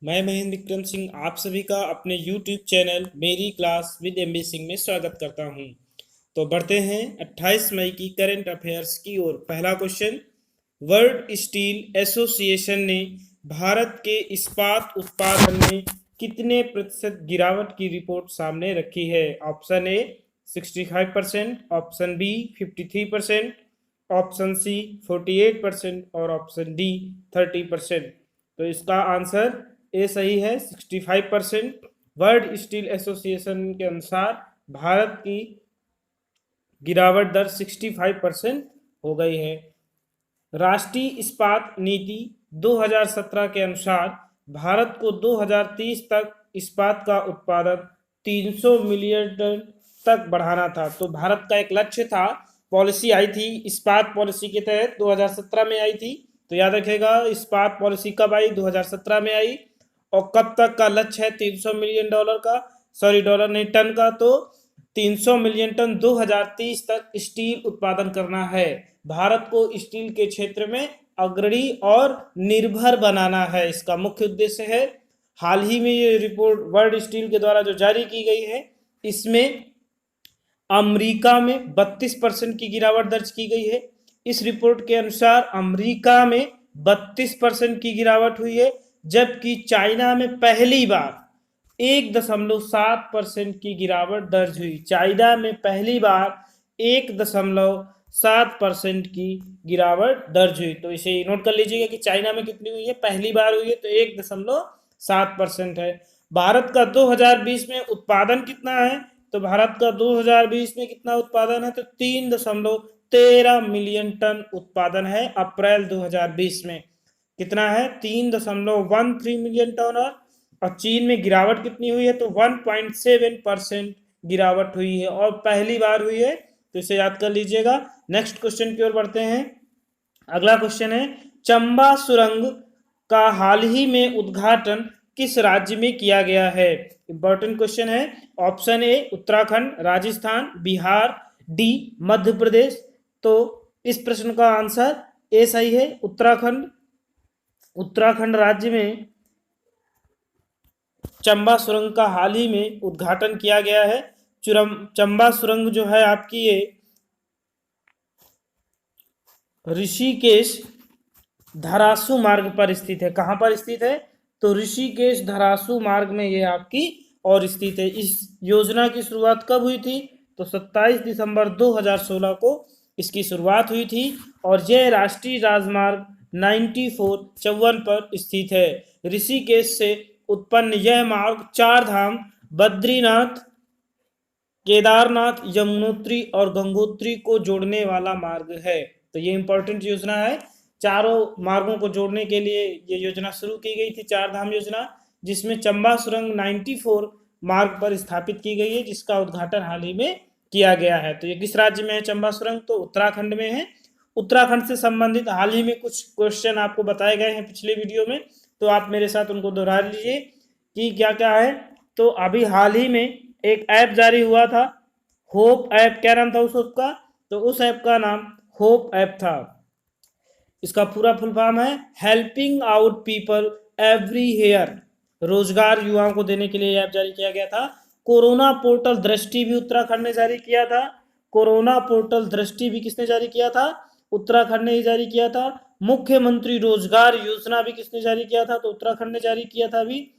मैं महेंद्र विक्रम सिंह आप सभी का अपने YouTube चैनल मेरी क्लास विद एमबी सिंह में स्वागत करता हूं। तो बढ़ते हैं 28 मई की करंट अफेयर्स की ओर। पहला क्वेश्चन, वर्ल्ड स्टील एसोसिएशन ने भारत के इस्पात उत्पादन में कितने प्रतिशत गिरावट की रिपोर्ट सामने रखी है? Option A 65%, option B 53%, option C 48% और ऑप्शन डी 30%। तो इसका आंसर ए सही है, 65%। वर्ल्ड स्टील एसोसिएशन के अनुसार भारत की गिरावट दर 65% हो गई है। राष्ट्रीय इस्पात नीति 2017 के अनुसार भारत को 2030 तक इस्पात का उत्पादन 300 मिलियन टन तक बढ़ाना था। तो भारत का एक लक्ष्य था, पॉलिसी आई थी इस्पात पॉलिसी के तहत 2017 में आई थी। तो याद रखेगा, इस्पात पॉलिसी कब आई? 2017 में आई। और कब तक का लक्ष्य है? 300 मिलियन डॉलर का, सॉरी डॉलर नहीं, टन का। तो 300 मिलियन टन 2030 तक स्टील उत्पादन करना है। भारत को स्टील के क्षेत्र में अग्रणी और निर्भर बनाना है, इसका मुख्य उद्देश्य है। हाल ही में ये रिपोर्ट वर्ल्ड स्टील के द्वारा जो जारी की गई है, इसमें अमेरिका में 32% की गिरावट दर्ज की गई है। इस रिपोर्ट के अनुसार अमेरिका में 32% की गिरावट हुई है, जबकि चाइना में पहली बार 1.7% की गिरावट दर्ज हुई। चाइना में पहली बार 1.7% की गिरावट दर्ज हुई। तो इसे नोट कर लीजिएगा कि चाइना में कितनी हुई है, पहली बार हुई है, तो 1.7% है। भारत का 2020 में उत्पादन कितना है? तो भारत का 2020 में कितना उत्पादन है? तो 3.13 मिलियन टन उत्पादन है अप्रैल 2020 में। कितना है? 3.13 मिलियन टन। और चीन में गिरावट कितनी हुई है? तो 1.7% गिरावट हुई है और पहली बार हुई है। तो इसे याद कर लीजिएगा। नेक्स्ट क्वेश्चन की ओर बढ़ते हैं। अगला क्वेश्चन है, चंबा सुरंग का हाल ही में उद्घाटन किस राज्य में किया गया है? इंपॉर्टेंट क्वेश्चन है। Option A Uttarakhand, Rajasthan, Bihar, D Madhya Pradesh. तो इस प्रश्न का आंसर ए सही है, उत्तराखंड। उत्तराखंड राज्य में चंबा सुरंग का हाल ही में उद्घाटन किया गया है। चंबा सुरंग जो है आपकी, ये ऋषिकेश धरासू मार्ग पर स्थित है। कहां पर स्थित है? तो ऋषिकेश धरासू मार्ग में ये आपकी और स्थित है। इस योजना की शुरुआत कब हुई थी? तो 27 दिसंबर 2016 को इसकी शुरुआत हुई थी और यह राष्ट्रीय राजमार्ग 9454 पर स्थित है। ऋषिकेश से उत्पन्न यह मार्ग चार धाम बद्रीनाथ, केदारनाथ, यमुनोत्री और गंगोत्री को जोड़ने वाला मार्ग है। तो ये इंपॉर्टेंट योजना है। चारों मार्गों को जोड़ने के लिए ये योजना शुरू की गई थी, चार धाम योजना, जिसमें चंबा सुरंग 94 मार्ग पर स्थापित की गई है, जिसका उद्घाटन हाल ही में किया गया है। तो ये किस राज्य में है चंबा सुरंग? तो उत्तराखंड में है। उत्तराखंड से संबंधित हाल ही में कुछ क्वेश्चन आपको बताए गए हैं पिछले वीडियो में, तो आप मेरे साथ उनको दोहरा लीजिए कि क्या क्या है। तो अभी हाल ही में एक ऐप जारी हुआ था, होप ऐप। क्या नाम था उस ऐप का? तो उस ऐप का नाम होप ऐप था। इसका पूरा फुल फॉर्म है हेल्पिंग आउट पीपल एवरीवेयर। रोजगार युवाओं को देने के लिए ऐप जारी किया गया था। कोरोना पोर्टल दृष्टि भी उत्तराखंड ने जारी किया था। कोरोना पोर्टल दृष्टि भी किसने जारी किया था? उत्तराखंड ने ही जारी किया था। मुख्यमंत्री रोजगार योजना भी किसने जारी किया था? तो उत्तराखंड ने जारी किया था अभी।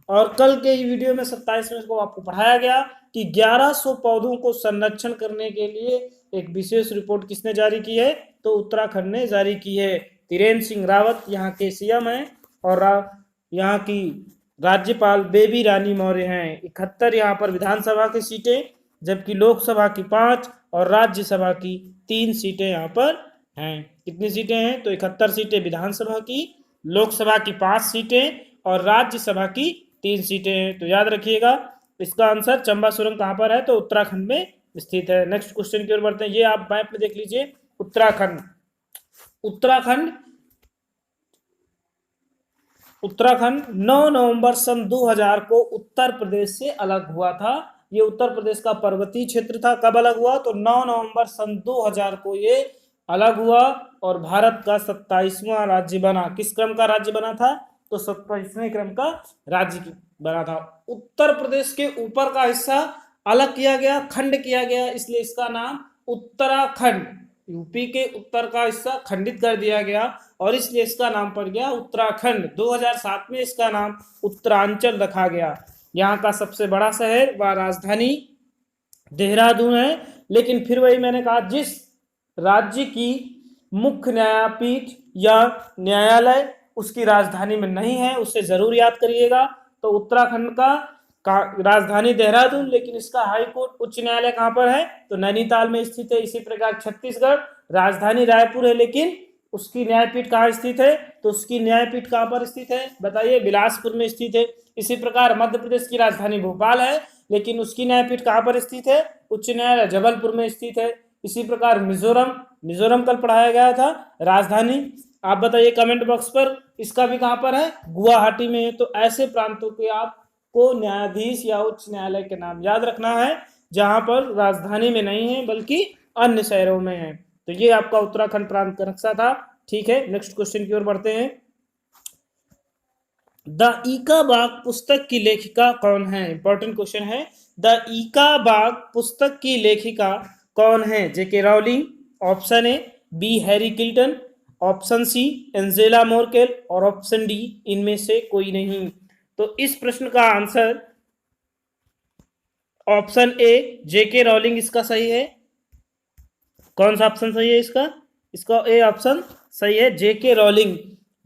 और कल के वीडियो में 27 में को आपको पढ़ाया गया कि 1100 पौधों को संरक्षण करने के लिए एक विशेष रिपोर्ट किसने जारी की है? तो उत्तराखंड ने जारी की है। त्रिवेंद्र सिंह रावत यहाँ के सीएम हैं और यहाँ की राज्यपाल बेबी रानी मौर्य हैं। 71 यहाँ पर विधानसभा की सीटें, जबकि लोकसभा की 5 और राज्यसभा की 3 सीटें यहाँ पर हैं। कितनी सीटें हैं? तो 71 सीटें विधानसभा की, लोकसभा की 5 सीटें और राज्यसभा की 3 सीटें हैं। तो याद रखिएगा, इसका आंसर चंबा सुरंग कहाँ पर है? तो उत्तराखंड में स्थित है। नेक्स्ट क्वेश्चन की ओर बढ़ते हैं। ये आप मैप में देख लीजिए, उत्तराखंड। उत्तराखंड 9 नवंबर सन 2000 को उत्तर प्रदेश से अलग हुआ था। ये उत्तर प्रदेश का पर्वतीय क्षेत्र था। कब अलग हुआ? तो 9 नवंबर सन 2000 को ये अलग हुआ और भारत का 27वां राज्य बना। किस क्रम का राज्य बना था? तो तो 27वें क्रम का राज्य बना था। उत्तर प्रदेश के ऊपर का हिस्सा अलग किया गया, खंड किया गया, इसलिए इसका नाम उत्तराखंड। यूपी के उत्तर का हिस्सा खंडित कर दिया गया और इसलिए इसका नाम पड़ गया उत्तराखंड। 2007 में इसका नाम उत्तरांचल रखा गया। यहाँ का सबसे बड़ा शहर व राजधानी देहरादून है। लेकिन फिर वही मैंने कहा, जिस राज्य की मुख्य न्यायपीठ या न्यायालय उसकी राजधानी में नहीं है उसे जरूर याद करिएगा। तो उत्तराखंड का राजधानी देहरादून, लेकिन इसका हाई कोर्ट उच्च न्यायालय कहाँ पर है? तो नैनीताल में स्थित है। इसी प्रकार छत्तीसगढ़ राजधानी रायपुर है, लेकिन उसकी न्यायपीठ कहाँ स्थित है? तो उसकी न्यायपीठ कहाँ पर स्थित है बताइए? बिलासपुर में स्थित है। इसी प्रकार मध्य प्रदेश की राजधानी भोपाल है, लेकिन उसकी न्यायपीठ कहाँ पर स्थित है? उच्च न्यायालय जबलपुर में स्थित है। इसी प्रकार मिजोरम कल पढ़ाया गया था, राजधानी आप बताइए कमेंट बॉक्स पर, इसका भी कहाँ पर है? गुवाहाटी में है। तो ऐसे प्रांतों के आपको न्यायाधीश या उच्च न्यायालय के नाम याद रखना है जहां पर राजधानी में नहीं है बल्कि अन्य शहरों में है। तो ये आपका उत्तराखंड प्रांत का नक्शा था। ठीक है, नेक्स्ट क्वेश्चन की ओर बढ़ते हैं। द ईका बाग पुस्तक की लेखिका कौन है? इंपॉर्टेंट क्वेश्चन है। द ईका बाग पुस्तक की लेखिका कौन है? J K Rowling, option A B Harry Kilton, option C Angela Merkel और ऑप्शन डी इनमें से कोई नहीं। तो इस प्रश्न का answer option A J K Rowling इसका सही है। कौन सा ऑप्शन सही है इसका? इसका ए ऑप्शन सही है, जेके राउलिंग।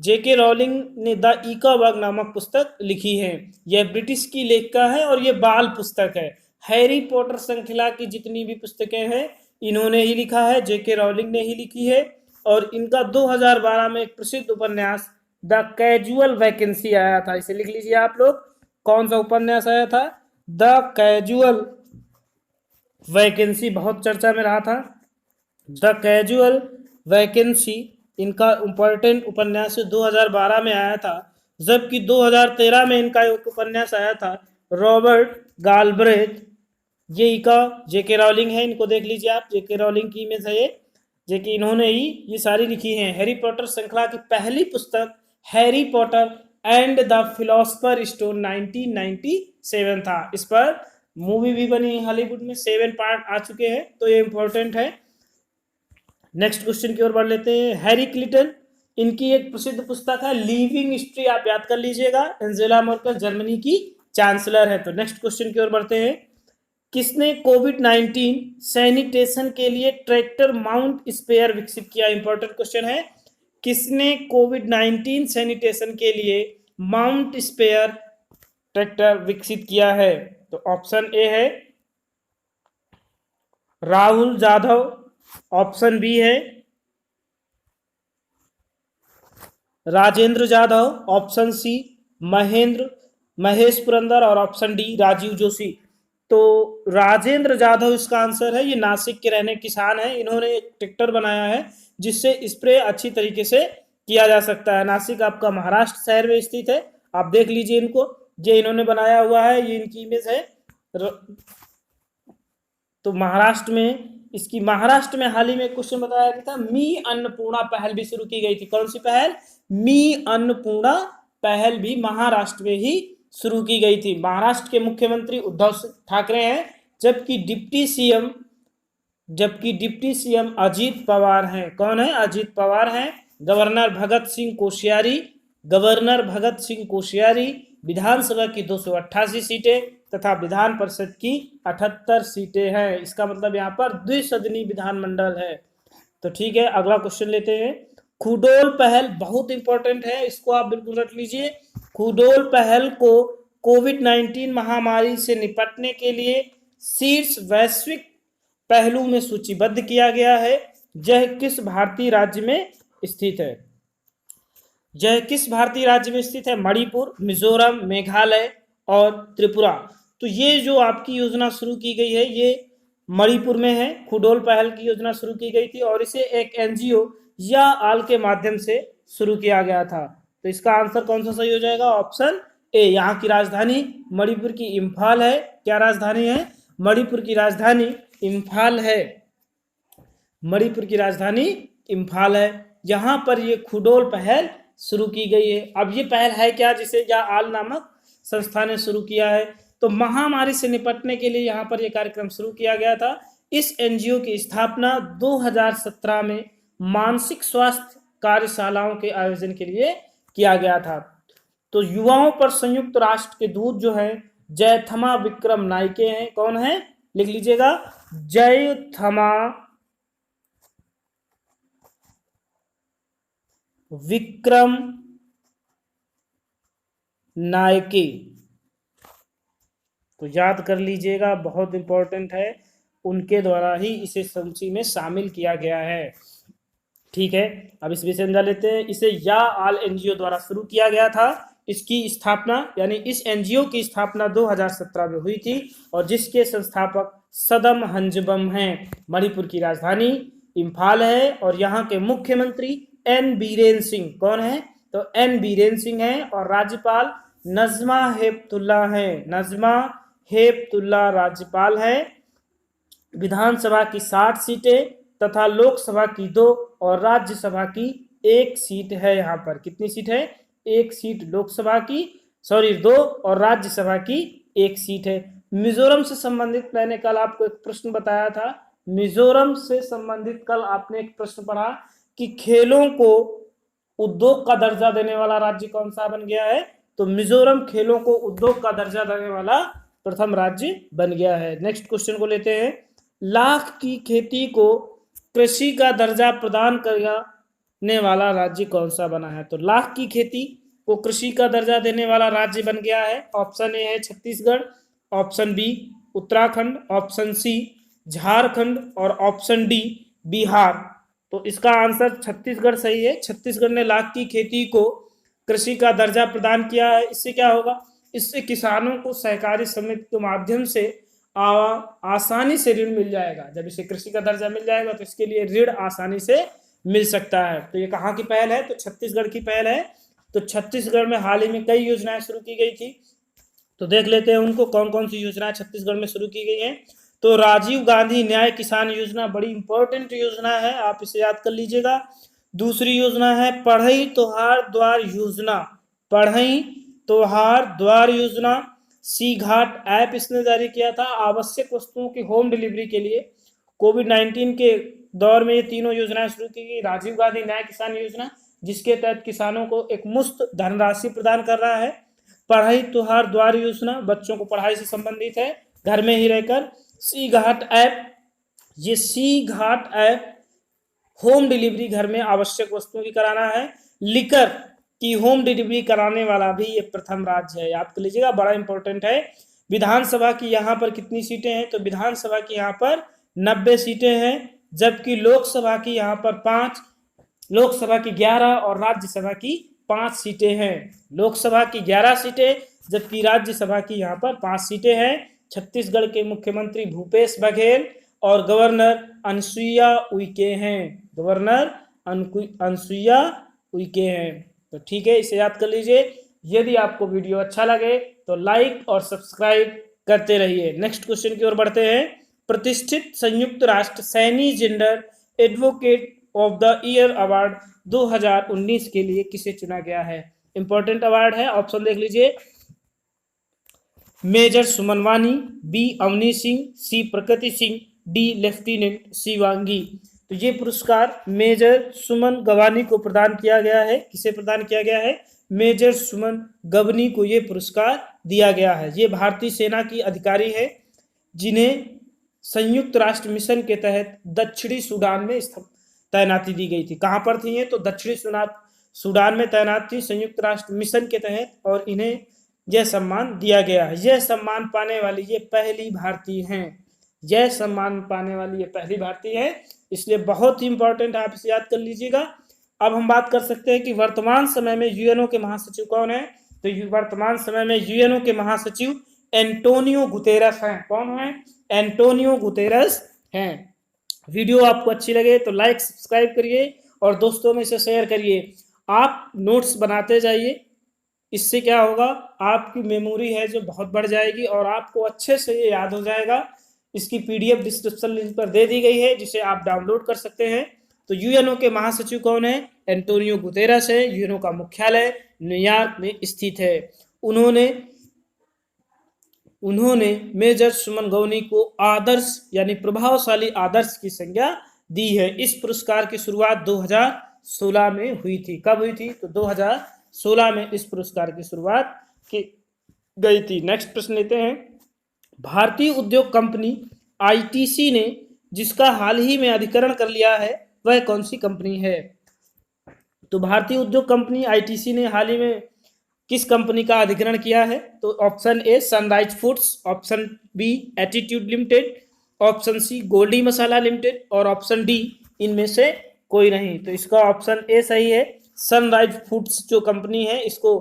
जेके राउलिंग ने द ईका बाग नामक पुस्तक लिखी है। यह ब्रिटिश की लेखिका है और यह बाल पुस्तक है। हैरी पॉटर श्रृंखला की जितनी भी पुस्तकें हैं इन्होंने ही लिखा है, जेके राउलिंग ने ही लिखी है। और इनका 2012 में एक प्रसिद्ध उपन्यास द कैजुअल वैकेंसी आया था। इसे लिख लीजिए आप लोग, कौन सा उपन्यास आया था? द कैजुअल वैकेंसी, बहुत चर्चा में रहा था। द कैजुअल वैकेंसी इनका इम्पोर्टेंट उपन्यास 2012 में आया था, जबकि 2013 में इनका एक उपन्यास आया था रॉबर्ट गालब्रेथ। ये इका जेके राउलिंग है, इनको देख लीजिए आप, जेके राउलिंग की इमेज है ये, जेके इन्होंने ही ये सारी लिखी हैं। हैरी पॉटर श्रृंखला की पहली पुस्तक Harry Potter and the philosopher stone 1997 था। इस पर मूवी भी बनी हॉलीवुड में, 7 पार्ट आ चुके हैं, तो ये इंपॉर्टेंट है। नेक्स्ट क्वेश्चन की ओर बढ़ लेते हैं। हैरी क्लिंटन, इनकी एक प्रसिद्ध पुस्तक है लिविंग हिस्ट्री, आप याद कर लीजिएगा। एंजेला मर्केल जर्मनी की चांसलर है। तो नेक्स्ट क्वेश्चन की ओर बढ़ते हैं। किसने कोविड-19 सैनिटेशन के लिए ट्रैक्टर माउंट स्प्रेयर विकसित किया? इंपॉर्टेंट क्वेश्चन है। किसने कोविड-19 सैनिटेशन के लिए माउंट स्प्रेयर ट्रैक्टर विकसित किया है? तो ऑप्शन ए है राहुल जाधव, ऑप्शन बी है राजेंद्र जाधव, ऑप्शन सी महेश पुरंदर और ऑप्शन डी राजीव जोशी। तो राजेंद्र जाधव इसका आंसर है। ये नासिक के रहने किसान हैं, इन्होंने एक ट्रैक्टर बनाया है जिससे स्प्रे अच्छी तरीके से किया जा सकता है। नासिक आपका महाराष्ट्र शहर में स्थित है, आप देख लीजिए इनको, ये इन्होंने बनाया हुआ है, ये इनकी इमेज है। तो महाराष्ट्र में हाल ही में क्वेश्चन बताया गया था, मी अन्नपूर्णा पहल भी शुरू की गई थी। कौन सी पहल? मी अन्नपूर्णा पहल भी महाराष्ट्र में ही शुरू की गई थी। महाराष्ट्र के मुख्यमंत्री उद्धव ठाकरे हैं, जबकि डिप्टी सीएम अजीत पवार हैं। कौन है? अजीत पवार हैं। गवर्नर भगत सिंह कोश्यारी विधानसभा की 288 सीटें तथा विधान परिषद की 78 सीटें हैं। इसका मतलब यहाँ पर द्विसदनी विधानमंडल है। तो ठीक है, अगला क्वेश्चन लेते हैं। खुडोल पहल बहुत इंपॉर्टेंट है, इसको आप बिल्कुल रख लीजिए। खुडोल पहल को कोविड-19 महामारी से निपटने के लिए शीर्ष वैश्विक पहलू में सूचीबद्ध किया गया है। यह किस भारतीय राज्य में स्थित है? मणिपुर, मिजोरम, मेघालय और त्रिपुरा। तो ये जो आपकी योजना शुरू की गई है ये मणिपुर में है। खुडोल पहल की योजना शुरू की गई थी और इसे एक एनजीओ या आल के माध्यम से शुरू किया गया था। तो इसका आंसर कौन सा सही हो जाएगा? Option A. यहाँ की राजधानी मणिपुर की इम्फाल है। क्या राजधानी है? मणिपुर की राजधानी इम्फाल है। मणिपुर की राजधानी इम्फाल है। यहाँ पर ये खुडोल पहल शुरू की गई है। अब ये पहल है क्या, जिसे या आल नामक संस्था ने शुरू किया है। तो महामारी से निपटने के लिए यहाँ पर यह कार्यक्रम शुरू किया गया था। इस एनजीओ की स्थापना 2017 में मानसिक स्वास्थ्य कार्यशालाओं के आयोजन के लिए किया गया था। तो युवाओं पर संयुक्त राष्ट्र के दूत जो है जयथमा विक्रम नाइके हैं। कौन है, लिख लीजिएगा, जयथमा विक्रम नाइके। तो याद कर लीजिएगा, बहुत इंपॉर्टेंट है, उनके द्वारा ही इसे सूची में शामिल किया गया है। ठीक है, अब इस विषय में समझा लेते हैं। इसे या आल एनजीओ द्वारा शुरू किया गया था। इसकी स्थापना यानी इस एनजीओ की स्थापना 2017 में हुई थी और जिसके संस्थापक सदम हंजबम हैं। मणिपुर की राजधानी इम्फाल है और यहाँ के मुख्यमंत्री एन बीरेन सिंह। कौन है, तो एन बीरेन सिंह हैं और राज्यपाल नजमा हेपतुल्ला हैं। नजमा हेपतुल्ला राज्यपाल है। विधानसभा की 60 सीटें तथा लोकसभा की 2 और राज्यसभा की 1 सीट है। यहाँ पर कितनी सीट है, 1 सीट लोकसभा की, 2 और राज्यसभा की 1 सीट है। मिजोरम से संबंधित मैंने कल आपको एक प्रश्न बताया था। मिजोरम से संबंधित कल आपने एक प्रश्न पढ़ा कि खेलों को उद्योग का दर्जा देने वाला राज्य कौन सा बन गया है, तो मिजोरम खेलों को उद्योग का दर्जा देने वाला प्रथम राज्य बन गया है। नेक्स्ट क्वेश्चन को लेते हैं। लाख की खेती को कृषि का दर्जा प्रदान करने वाला राज्य कौन सा बना है, तो लाख की खेती को कृषि का दर्जा देने वाला राज्य बन गया है। ऑप्शन ए है Chhattisgarh, option B Uttarakhand, option C Jharkhand और ऑप्शन डी बिहार। तो इसका आंसर छत्तीसगढ़ सही है। छत्तीसगढ़ ने लाख की खेती को कृषि का दर्जा प्रदान किया है। इससे क्या होगा, इससे किसानों को सहकारी समिति के माध्यम से आसानी से ऋण मिल जाएगा। जब इसे कृषि का दर्जा मिल जाएगा तो इसके लिए ऋण आसानी से मिल सकता है। तो ये कहाँ की पहल है, तो छत्तीसगढ़ की पहल है। तो छत्तीसगढ़ में हाल ही में कई योजनाएं शुरू की गई थी, तो देख लेते हैं उनको कौन कौन सी योजनाएं छत्तीसगढ़ में शुरू की गई हैं। तो राजीव गांधी न्याय किसान योजना बड़ी इंपॉर्टेंट योजना है, आप इसे याद कर लीजिएगा। दूसरी योजना है पढ़ई तोहार द्वार योजना, पढ़ई तोहार द्वार योजना। सी घाट ऐप इसने जारी किया था आवश्यक वस्तुओं की होम डिलीवरी के लिए। कोविड-19 के दौर में ये तीनों योजनाएं शुरू की गई। राजीव गांधी न्याय किसान योजना, जिसके तहत किसानों को एक मुफ्त धनराशि प्रदान कर रहा है। पढ़ई तोहार द्वार योजना, बच्चों को पढ़ाई से संबंधित है घर में ही रहकर। सी घाट ऐप, ये सी घाट ऐप होम डिलीवरी घर में आवश्यक वस्तुओं की कराना है। लिकर की होम डिलीवरी कराने वाला भी ये प्रथम राज्य है, याद कर लीजिएगा, बड़ा इंपॉर्टेंट है। विधानसभा की यहाँ पर कितनी सीटें हैं, तो विधानसभा की यहाँ पर 90 सीटें हैं, जबकि लोकसभा की यहाँ पर 5, लोकसभा की 11 और राज्यसभा की 5 सीटें हैं। लोकसभा की 11 सीटें जबकि राज्यसभा की यहाँ पर 5 सीटें हैं। छत्तीसगढ़ के मुख्यमंत्री भूपेश बघेल और गवर्नर अनसुईया उइके हैं। गवर्नर अनसुईया उइके हैं। तो ठीक है, इसे याद कर लीजिए। यदि आपको वीडियो अच्छा लगे तो लाइक और सब्सक्राइब करते रहिए। नेक्स्ट क्वेश्चन की ओर बढ़ते हैं। प्रतिष्ठित संयुक्त राष्ट्र Saini gender advocate of the year award 2019 के लिए किसे चुना गया है। इंपॉर्टेंट अवार्ड है, ऑप्शन देख लीजिए। मेजर सुमन वानी, बी अवनी सिंह, सी प्रकृति सिंह, डी लेफ्टिनेंट शिवांगी। तो ये पुरस्कार मेजर सुमन गवानी को प्रदान किया गया है। किसे प्रदान किया गया है, मेजर सुमन गवनी को ये पुरस्कार दिया गया है। ये भारतीय सेना की अधिकारी है जिन्हें संयुक्त राष्ट्र मिशन के तहत दक्षिणी सूडान में तैनाती दी गई थी। कहाँ पर थी ये, तो दक्षिणी सूडान में तैनात थी संयुक्त राष्ट्र मिशन के तहत, और इन्हें यह सम्मान दिया गया है। यह सम्मान पाने वाली ये पहली भारतीय हैं। यह सम्मान पाने वाली ये पहली भारतीय है, इसलिए बहुत ही इंपॉर्टेंट है, आप इसे याद कर लीजिएगा। अब हम बात कर सकते हैं कि वर्तमान समय में यूएनओ के महासचिव कौन है। तो वर्तमान समय में यूएनओ के महासचिव एंटोनियो गुतेरस हैं। कौन है, एंटोनियो गुतेरस हैं। वीडियो आपको अच्छी लगे तो लाइक सब्सक्राइब करिए और दोस्तों में इसे शेयर करिए। आप नोट्स बनाते जाइए, इससे क्या होगा, आपकी मेमोरी है जो बहुत बढ़ जाएगी और आपको अच्छे से ये याद हो जाएगा। इसकी पीडीएफ डिस्क्रिप्शन लिंक पर दे दी गई है, जिसे आप डाउनलोड कर सकते हैं। तो यूएनओ के महासचिव कौन है, एंटोनियो गुतेरस है। यूएनओ का मुख्यालय न्यूयॉर्क में स्थित है। उन्होंने मेजर सुमन गौनी को आदर्श यानी प्रभावशाली आदर्श की संज्ञा दी है। इस पुरस्कार की शुरुआत 2016 में हुई थी। कब हुई थी? तो 2016 में इस पुरस्कार की शुरुआत की गई थी। नेक्स्ट प्रश्न लेते हैं। भारतीय उद्योग कंपनी आईटीसी ने जिसका हाल ही में अधिग्रहण कर लिया है वह कौन सी कंपनी है? तो भारतीय उद्योग कंपनी आईटीसी ने हाल ही में किस कंपनी का अधिग्रहण किया है? तो option A sunrise foods, option B attitude limited, option C Goldie masala limited और ऑप्शन डी इनमें से कोई नहीं। तो इसका ऑप्शन ए सही है। सनराइज फूड्स जो कंपनी है इसको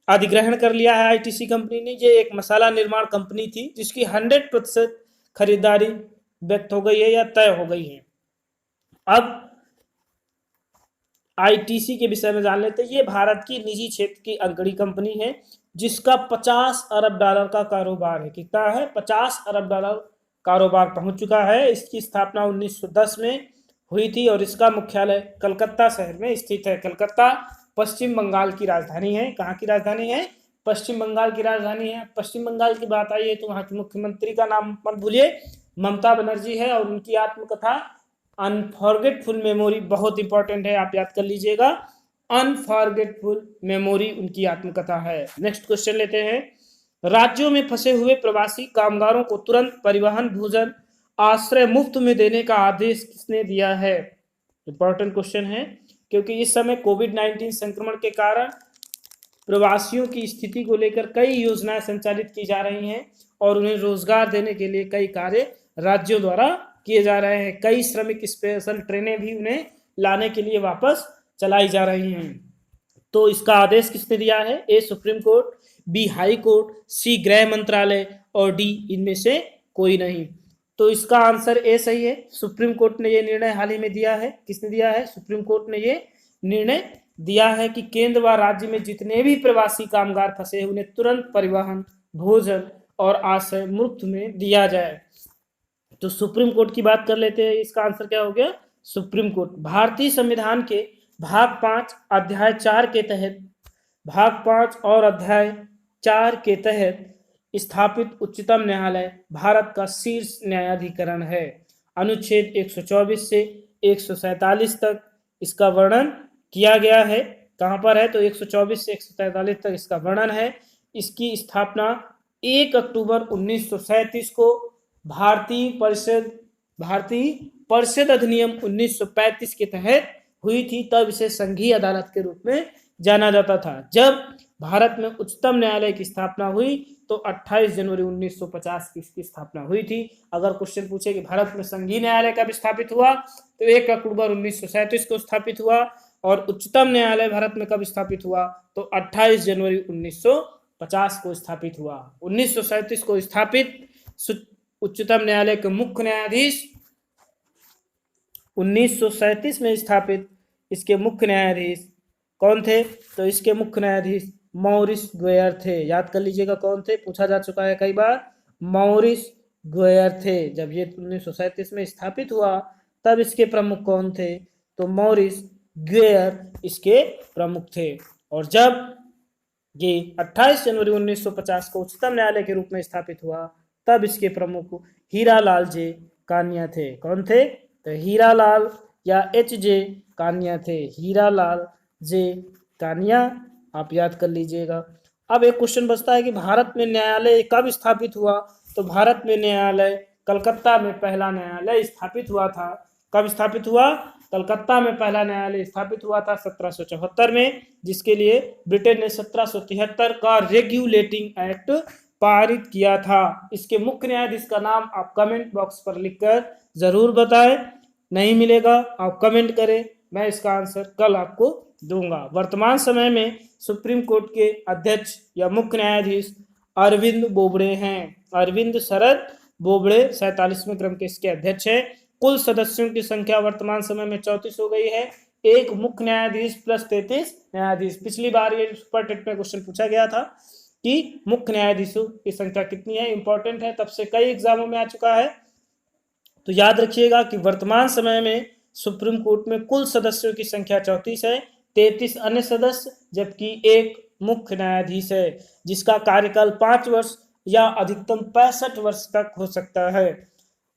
अधिग्रहण कर लिया है आईटीसी कंपनी ने। ये एक मसाला निर्माण कंपनी थी जिसकी 100% खरीदारी व्यक्त हो गई है या तय हो गई है। अब आईटीसी के विषय में जान लेते हैं। ये भारत की निजी क्षेत्र की अग्रणी कंपनी है जिसका 50 अरब डॉलर का कारोबार है। कितना है? 50 अरब डॉलर कारोबार पहुंच चुका है। इसकी स्थापना 1910 में हुई थी और इसका मुख्यालय कलकत्ता शहर में स्थित है। कलकत्ता पश्चिम बंगाल की राजधानी है। कहाँ की राजधानी है? पश्चिम बंगाल की राजधानी है। पश्चिम बंगाल की बात आई है तो वहाँ के मुख्यमंत्री का नाम मत भूलिए, ममता बनर्जी है और उनकी आत्मकथा अनफॉरगेटफुल मेमोरी बहुत इंपॉर्टेंट है, आप याद कर लीजिएगा। अनफॉरगेटफुल मेमोरी उनकी आत्मकथा है। नेक्स्ट क्वेश्चन लेते हैं। राज्यों में फंसे हुए प्रवासी कामगारों को तुरंत परिवहन, भोजन, आश्रय मुफ्त में देने का आदेश किसने दिया है? इंपॉर्टेंट क्वेश्चन है क्योंकि इस समय कोविड-19 संक्रमण के कारण प्रवासियों की स्थिति को लेकर कई योजनाएं संचालित की जा रही हैं और उन्हें रोजगार देने के लिए कई कार्य राज्यों द्वारा किए जा रहे हैं। कई श्रमिक स्पेशल ट्रेनें भी उन्हें लाने के लिए वापस चलाई जा रही हैं। तो इसका आदेश किसने दिया है? A Supreme Court, B High Court, C गृह मंत्रालय और डी इनमें से कोई नहीं। तो इसका आंसर ए सही है। सुप्रीम कोर्ट ने यह निर्णय हाल ही में दिया है। किसने दिया है? सुप्रीम कोर्ट ने यह निर्णय दिया है कि केंद्र व राज्य में जितने भी प्रवासी कामगार फंसे हैं उन्हें तुरंत परिवहन, भोजन और आश्रय मुफ्त में दिया जाए। तो सुप्रीम कोर्ट की बात कर लेते हैं। इसका आंसर क्या हो गया? Supreme court. भारतीय संविधान के भाग 5 अध्याय 4 के तहत, भाग 5 और अध्याय 4 के तहत स्थापित उच्चतम न्यायालय भारत का शीर्ष न्यायाधिकरण है। अनुच्छेद 124 से 147 तक इसका वर्णन किया गया है। कहाँ पर है? तो 124 से 143 तक इसका वर्णन है। इसकी स्थापना 1 अक्टूबर 1937 को भारतीय परिषद अधिनियम 1935 के तहत हुई थी। तब इसे संघीय अदालत के रूप में जाना जाता था। जब भारत में उच्चतम न्यायालय की स्थापना हुई तो 28 जनवरी 1950 की इसकी स्थापना हुई थी। अगर क्वेश्चन पूछे कि भारत में संघीय न्यायालय कब स्थापित हुआ तो 1 अक्टूबर 1937 को स्थापित हुआ और उच्चतम न्यायालय भारत में कब स्थापित हुआ तो 28 जनवरी 1950 को स्थापित हुआ। 1937 को स्थापित उच्चतम न्यायालय के मुख्य न्यायाधीश 1937 में स्थापित इसके मुख्य न्यायाधीश कौन थे? तो इसके मुख्य न्यायाधीश मॉरिस ग्वेयर थे। याद कर लीजिएगा कौन थे, पूछा जा चुका है कई बार। मॉरिस ग्वेयर थे। जब ये 1937 में स्थापित हुआ तब इसके प्रमुख कौन थे? तो मॉरिस ग्वेयर इसके प्रमुख थे। और जब ये 28 जनवरी 1950 को उच्चतम न्यायालय के रूप में स्थापित हुआ तब इसके प्रमुख हीरालाल जे कानिया थे। कौन थे? तो हीरालाल या एच.जे. कानिया थे। हीरालाल जे कानिया, आप याद कर लीजिएगा। अब एक क्वेश्चन बचता है कि भारत में न्यायालय कब स्थापित हुआ? तो भारत में न्यायालय कलकत्ता में पहला न्यायालय स्थापित हुआ था। कब स्थापित हुआ? कलकत्ता में पहला न्यायालय स्थापित हुआ था 1774 में, जिसके लिए ब्रिटेन ने 1773 का रेगुलेटिंग एक्ट पारित किया था। इसके मुख्य न्यायाधीश का नाम आप कमेंट बॉक्स पर लिखकर जरूर बताएं। नहीं मिलेगा आप कमेंट करें, मैं इसका आंसर कल आपको दूंगा। वर्तमान समय में सुप्रीम कोर्ट के अध्यक्ष या मुख्य न्यायाधीश अरविंद बोबड़े हैं। अरविंद शरद बोबड़े 47वें क्रम के इसके अध्यक्ष हैं। कुल सदस्यों की संख्या वर्तमान समय में 34 हो गई है। एक मुख्य न्यायाधीश प्लस 33 न्यायाधीश। पिछली बार ये सुपर टेट में क्वेश्चन पूछा गया था कि मुख्य न्यायाधीशों की संख्या कितनी है, इंपॉर्टेंट है, तब से कई एग्जामों में आ चुका है। तो याद रखिएगा कि वर्तमान समय में सुप्रीम कोर्ट में कुल सदस्यों की संख्या 34 है, 33 अन्य सदस्य, जबकि एक मुख्य न्यायाधीश है जिसका कार्यकाल 5 वर्ष या अधिकतम 65 वर्ष तक हो सकता है।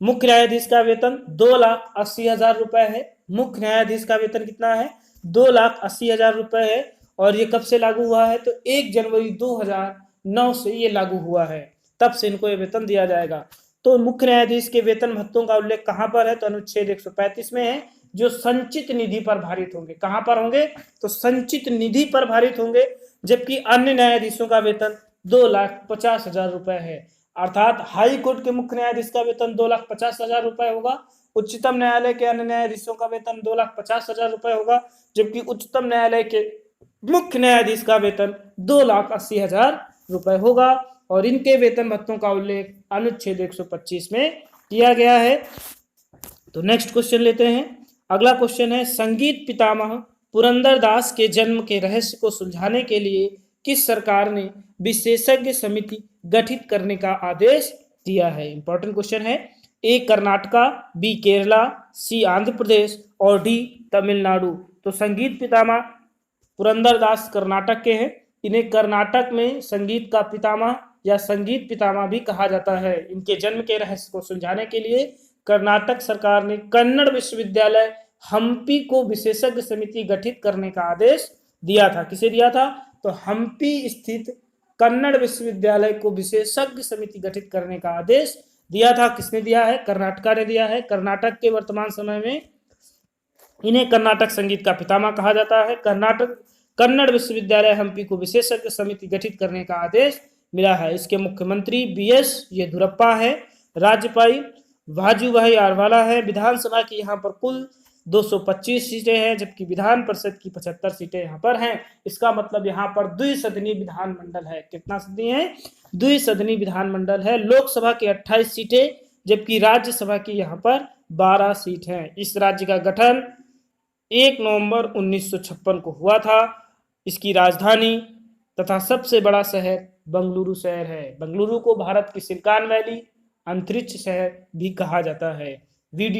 मुख्य न्यायाधीश का वेतन 2,80,000 रुपए है। मुख्य न्यायाधीश का वेतन कितना है? 2,80,000 रुपए है। और ये कब से लागू हुआ है? तो 1 जनवरी 2009 से ये लागू हुआ है, तब से इनको ये वेतन दिया जाएगा। तो मुख्य न्यायाधीश के वेतन भत्तों का उल्लेख कहां पर है? तो अनुच्छेद 135 में है, जो संचित निधि पर भारित होंगे। कहां पर होंगे? तो संचित निधि पर भारित होंगे। जबकि अन्य न्यायाधीशों का वेतन 2,50,000 रुपए है। अर्थात हाई कोर्ट के मुख्य न्यायाधीश का वेतन 2,50,000 रुपए होगा, उच्चतम न्यायालय के अन्य न्यायाधीशों का वेतन 2,50,000 रुपए होगा, जबकि उच्चतम न्यायालय के मुख्य न्यायाधीश का वेतन 2,80,000 रुपए होगा। और इनके वेतन भत्तों का उल्लेख अनुच्छेद 125 में किया गया है। तो नेक्स्ट क्वेश्चन लेते हैं। अगला क्वेश्चन है, संगीत पितामह पुरंदरदास के जन्म के रहस्य को सुलझाने के लिए किस सरकार ने विशेषज्ञ समिति गठित करने का आदेश दिया है? इंपॉर्टेंट क्वेश्चन है। ए कर्नाटका, बी केरला, सी आंध्र प्रदेश और डी तमिलनाडु। तो संगीत पितामह पुरंदरदास कर्नाटक के हैं। इन्हें कर्नाटक में संगीत का पितामह या संगीत पितामह भी कहा जाता है। इनके जन्म के रहस्य को सुलझाने के लिए कर्नाटक सरकार ने कन्नड़ विश्वविद्यालय हम्पी को विशेषज्ञ समिति गठित करने का आदेश दिया था। किसे दिया था? तो हम्पी स्थित कन्नड़ विश्वविद्यालय को विशेषज्ञ समिति गठित करने का आदेश दिया था। किसने दिया है? कर्नाटक ने दिया है। कर्नाटक के वर्तमान समय में इन्हें कर्नाटक संगीत का पितामह कहा जाता है। कन्नड़ विश्वविद्यालय हम्पी को विशेषज्ञ समिति गठित करने का आदेश मिला है। इसके मुख्यमंत्री BS येदियुरप्पा है, राज्यपाल वाजुभाई आरवाला है। विधानसभा की यहाँ पर कुल 225 सीटें हैं, जबकि विधान परिषद की 75 सीटें यहाँ पर हैं। इसका मतलब यहाँ पर द्विसदनीय विधानमंडल है। कितना सदनीय है? द्विसदनीय विधानमंडल है। लोकसभा की 28 सीटें, जबकि राज्यसभा की यहाँ पर 12 सीट हैं। इस राज्य का गठन 1 नवंबर 1956 को हुआ था। इसकी राजधानी तथा सबसे बड़ा शहर बंगलुरु शहर है। बंगलुरु को भारत की सिलिकॉन वैली, अंतरिक्ष शहर भी कहा जाता है। वीडियो